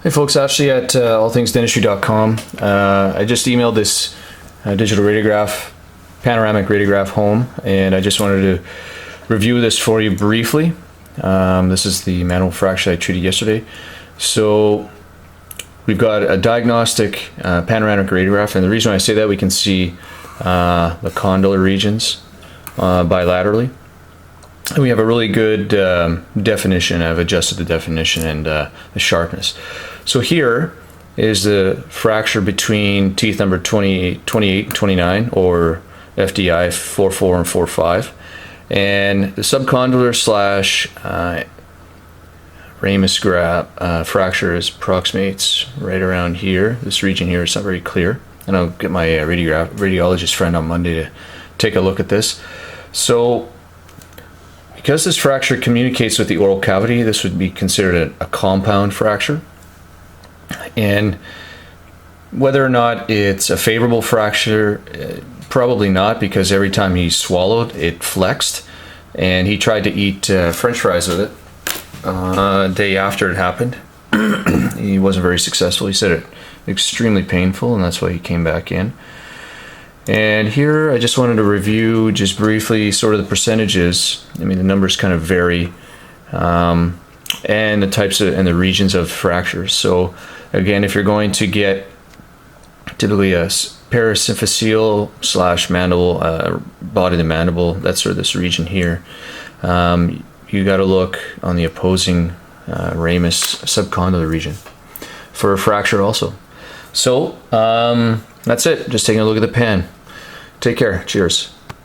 Hey folks, Ashley at allthingsdentistry.com. I just emailed this digital radiograph, panoramic radiograph home, and I just wanted to review this for you briefly. This is the mandible fracture I treated yesterday. So we've got a diagnostic panoramic radiograph, and the reason I say that, we can see the condylar regions bilaterally. And we have a really good definition. I've adjusted the definition and the sharpness. So here is the fracture between teeth number 28 and 29, or FDI 4.4 and 4.5. And the subcondylar slash ramus fracture approximates right around here. This region here is not very clear. And I'll get my radiologist friend on Monday to take a look at this. So because this fracture communicates with the oral cavity, this would be considered a compound fracture. And whether or not it's a favorable fracture, probably not, because every time he swallowed, it flexed. And he tried to eat French fries with it a day after it happened. He wasn't very successful. He said it extremely painful, and that's why he came back in. And here I just wanted to review just briefly sort of the percentages. I mean, the numbers kind of vary, and the types of and the regions of fractures. So again, if you're going to get typically a parasymphyseal slash mandible, body of the mandible, that's sort of this region here, you got to look on the opposing ramus subcondylar region for a fracture also. So that's it. Just taking a look at the pen. Take care. Cheers.